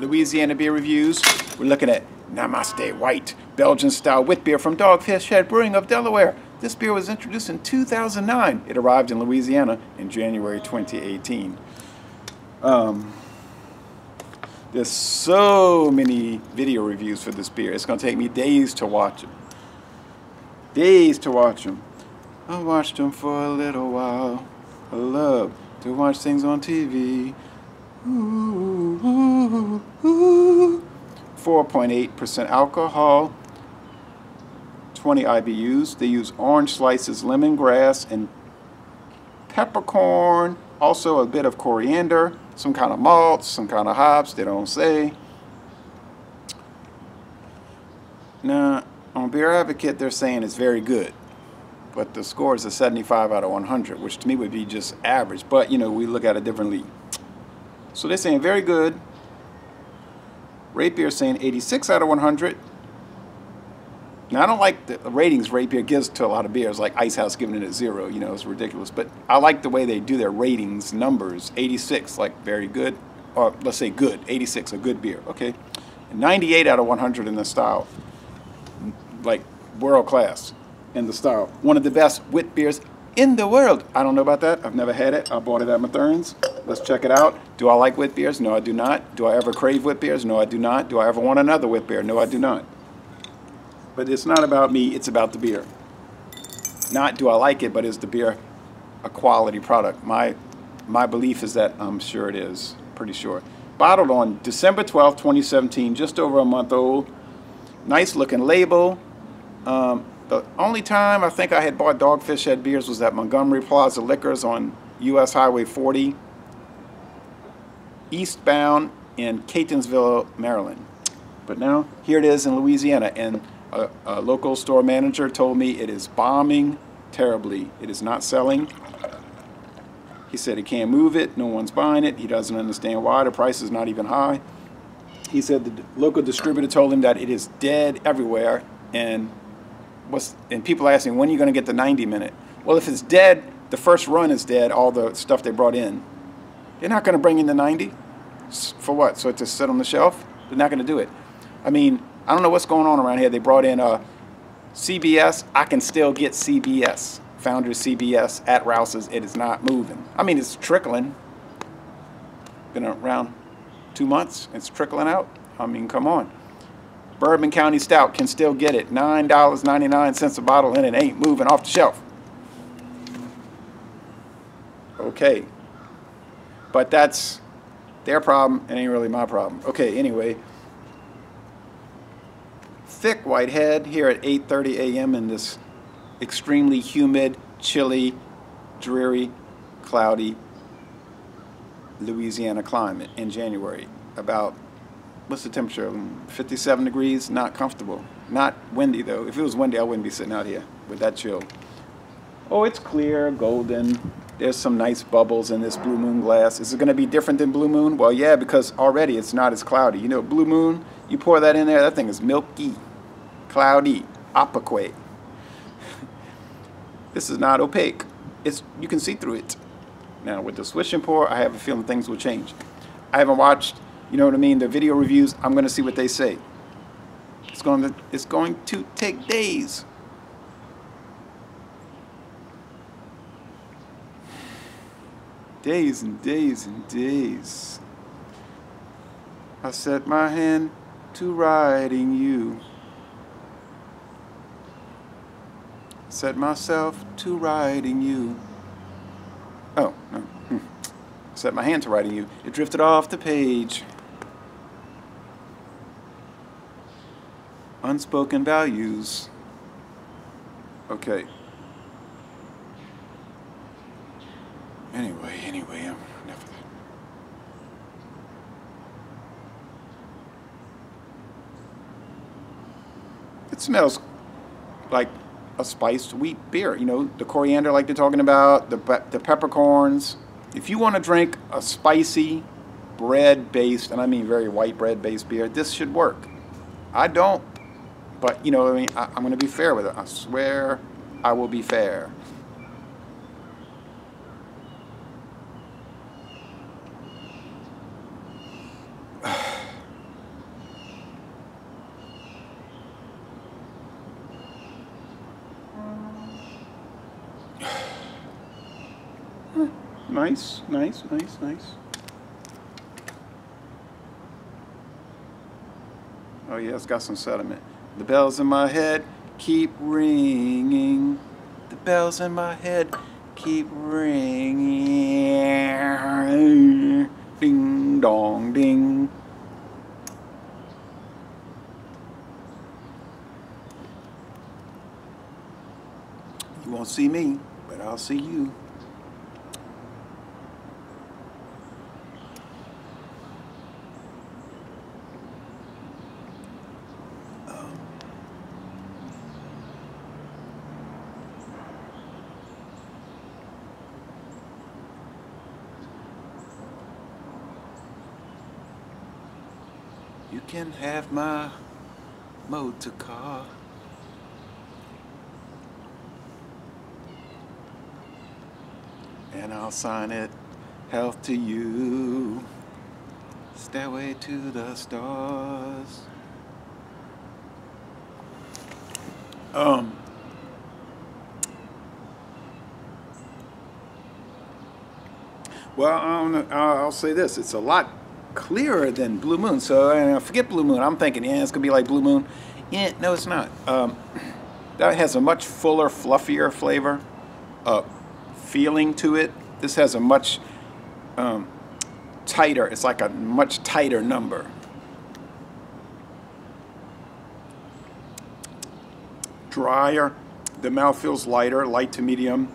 Louisiana beer reviews. We're looking at Namaste White, Belgian-style wit beer from Dogfish Brewing of Delaware. This beer was introduced in 2009. It arrived in Louisiana in January 2018. There's so many video reviews for this beer. It's going to take me days to watch them. Days to watch them. I watched them for a little while. I love to watch things on TV. 4.8% alcohol, 20 IBUs. They use orange slices, lemongrass, and peppercorn. Also a bit of coriander, some kind of malts, some kind of hops. They don't say. Now, on Beer Advocate, they're saying it's very good, but the score is a 75 out of 100, which to me would be just average. But you know, we look at it differently. So they're saying very good. Rate Beer saying 86 out of 100. Now I don't like the ratings Rate Beer gives to a lot of beers, like Ice House giving it a 0. You know, it's ridiculous. But I like the way they do their ratings numbers. 86, like very good, or let's say good. 86, a good beer. Okay. And 98 out of 100 in the style, like world class in the style. One of the best wit beers in the world. I don't know about that. I've never had it. I bought it at Mathern's. Let's check it out. Do I like wit beers? No, I do not. Do I ever crave wit beers? No, I do not. Do I ever want another wit beer? No, I do not. But it's not about me. It's about the beer. Not do I like it, but is the beer a quality product? My belief is that I'm sure it is. Pretty sure. Bottled on December 12th, 2017. Just over a month old. Nice looking label. The only time I think I had bought Dogfish Head beers was at Montgomery Plaza Liquors on US Highway 40, eastbound in Catonsville, Maryland. But now, here it is in Louisiana, and a local store manager told me it is bombing terribly. It is not selling. He said he can't move it, no one's buying it, he doesn't understand why, the price is not even high. He said the local distributor told him that it is dead everywhere, and people asking, when are you going to get the 90-minute? Well, if it's dead, the first run is dead, all the stuff they brought in. They're not going to bring in the 90. For what? So it to sit on the shelf? They're not going to do it. I mean, I don't know what's going on around here. They brought in CBS. I can still get CBS. Founders CBS at Rouse's. It is not moving. I mean, it's trickling. Been around 2 months. It's trickling out. I mean, come on. Bourbon County Stout can still get it. $9.99 a bottle, and it ain't moving off the shelf. Okay. But that's their problem. It ain't really my problem. Okay, anyway. Thick Whitehead here at 8:30 a.m. in this extremely humid, chilly, dreary, cloudy Louisiana climate in January. About, what's the temperature? 57 degrees, not comfortable. Not windy though. If it was windy, I wouldn't be sitting out here with that chill. Oh, it's clear, golden. There's some nice bubbles in this Blue Moon glass. Is it going to be different than Blue Moon? Well, yeah, because already it's not as cloudy. You know, Blue Moon, you pour that in there, that thing is milky, cloudy, opaque. This is not opaque. You can see through it. Now, with the swish and pour, I have a feeling things will change. I haven't watched, you know what I mean, the video reviews. I'm going to see what they say. It's going to take days. Days and days and days. I set my hand to writing you. Set myself to writing you. Oh, no. Set my hand to writing you. It drifted off the page. Unspoken values. Okay. Anyway, enough of that. It smells like a spiced wheat beer. You know, the coriander like they're talking about, the peppercorns. If you want to drink a spicy bread-based, and I mean very white bread-based beer, this should work. I don't, but you know what I mean, I'm going to be fair with it. I swear I will be fair. nice, nice, nice, nice. Oh yeah, it's got some sediment. The bells in my head keep ringing. The bells in my head keep ringing. Ding dong ding. You won't see me, but I'll see you. You can have my motor car. And I'll sign it, health to you, stairway to the stars. Well, I'll say this, it's a lot clearer than Blue Moon. So forget Blue Moon. I'm thinking, yeah, it's gonna be like Blue Moon. Yeah, no, it's not. That has a much fuller, fluffier flavor, feeling to it. This has a much tighter. It's like a much tighter number. Drier. The mouth feels lighter, light to medium.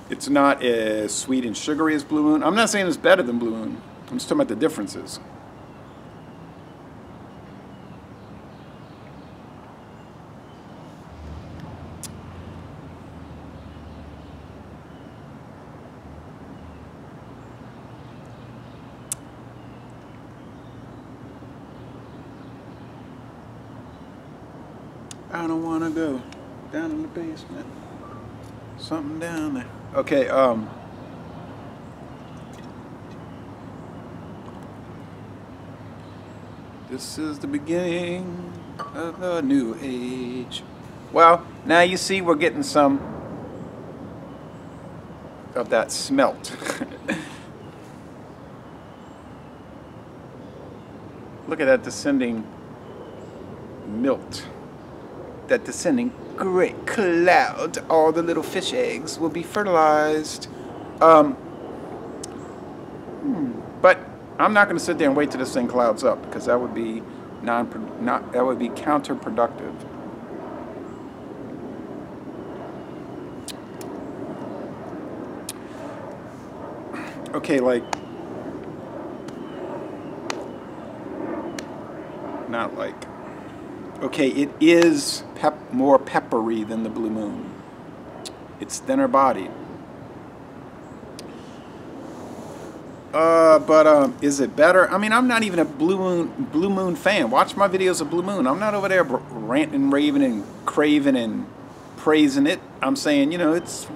It's not as sweet and sugary as Blue Moon. I'm not saying it's better than Blue Moon. I'm just talking about the differences. I don't want to go down in the basement. Something down there. Okay, this is the beginning of a new age. Well, now you see we're getting some of that smelt. Look at that descending milt. That descending great cloud. All the little fish eggs will be fertilized. But I'm not going to sit there and wait till this thing clouds up, because that would be that would be counterproductive. Okay, like, not like. Okay, it is more peppery than the Blue Moon. It's thinner bodied. But is it better? I mean, I'm not even a Blue Moon fan. Watch my videos of Blue Moon. I'm not over there ranting, raving, and craving and praising it. I'm saying, you know, it's,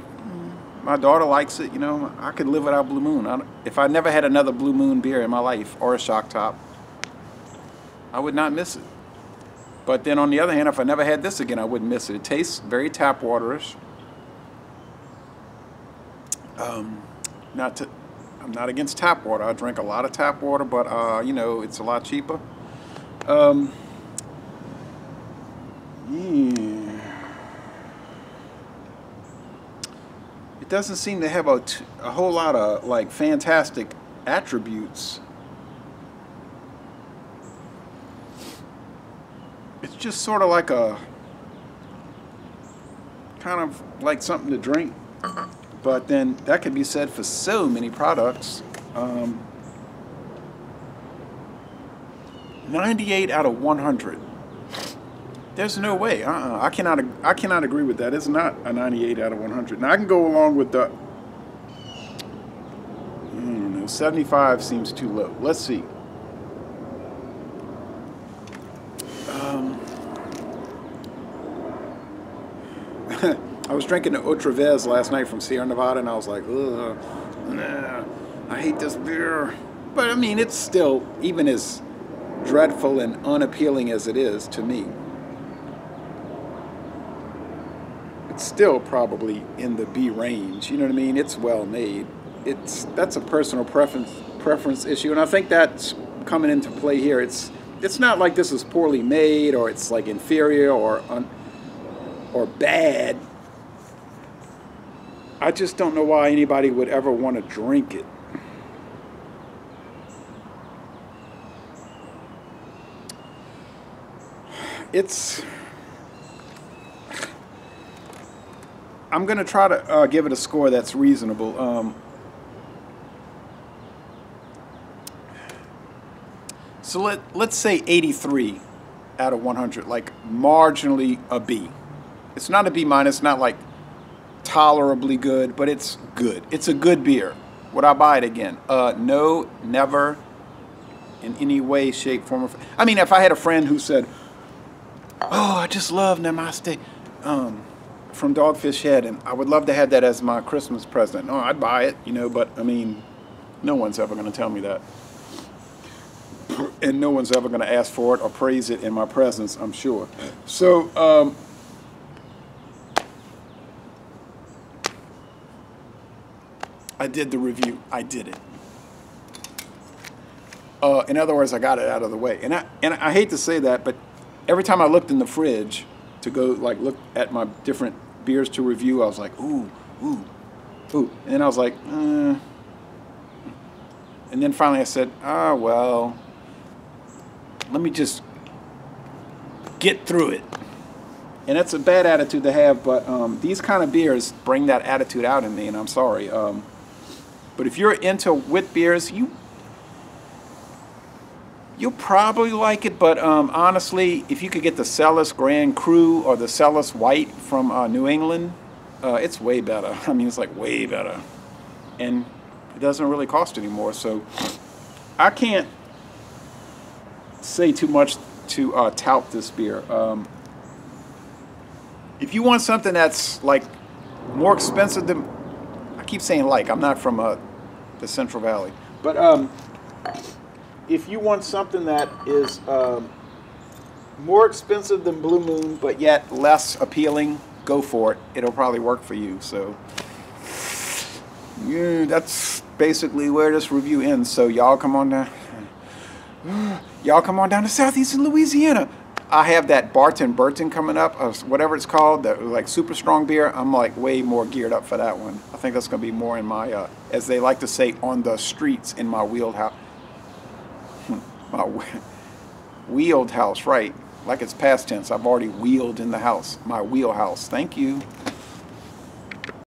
my daughter likes it. You know, I could live without Blue Moon. If I never had another Blue Moon beer in my life, or a shock top, I would not miss it. But then on the other hand, if I never had this again, I wouldn't miss it. It tastes very tap waterish. I'm not against tap water. I drink a lot of tap water, but you know, it's a lot cheaper. Yeah. It doesn't seem to have a whole lot of like fantastic attributes. It's just sort of like a, kind of like something to drink. But then that could be said for so many products. 98 out of 100. There's no way. I cannot agree with that. It's not a 98 out of 100. Now I can go along with the, I don't know, 75 seems too low. Let's see. I was drinking the Eau Traverse last night from Sierra Nevada, and I was like, ugh, nah, I hate this beer. But I mean, it's still, even as dreadful and unappealing as it is to me, it's still probably in the B range. You know what I mean? It's well made. That's a personal preference issue, and I think that's coming into play here. It's not like this is poorly made or it's like inferior or bad. I just don't know why anybody would ever want to drink it. I'm going to try to give it a score that's reasonable. So let's say 83 out of 100, like marginally a B. It's not a B minus, not like tolerably good, but it's good. It's a good beer. Would I buy it again? No, never, in any way, shape, form, or I mean, if I had a friend who said, "Oh, I just love Namaste from Dogfish Head, and I would love to have that as my Christmas present," no, I'd buy it, you know. But I mean, no one's ever going to tell me that, and no one's ever going to ask for it or praise it in my presence, I'm sure. So. I did the review. I did it. In other words, I got it out of the way. And I hate to say that, but every time I looked in the fridge to go like look at my different beers to review, I was like, ooh, ooh, ooh. And then I was like, And then finally I said, well, let me just get through it. And that's a bad attitude to have, but these kind of beers bring that attitude out in me, and I'm sorry. But if you're into wit beers, you'll probably like it. But honestly, if you could get the Celis Grand Cru or the Namaste White from New England, it's way better. I mean, it's like way better. And it doesn't really cost anymore. So I can't say too much to tout this beer. If you want something that's like more expensive than, I keep saying like, I'm not from the Central Valley, but if you want something that is more expensive than Blue Moon but yet less appealing, go for it. It'll probably work for you. So yeah, that's basically where this review ends. So y'all come on down. Y'all come on down to southeastern Louisiana. I have that Barton Burton coming up, whatever it's called, that like super strong beer. I'm like way more geared up for that one. I think that's going to be more in my, as they like to say, on the streets in my wheeled house. My wheeled house, right? Like it's past tense. I've already wheeled in the house. My wheelhouse. Thank you.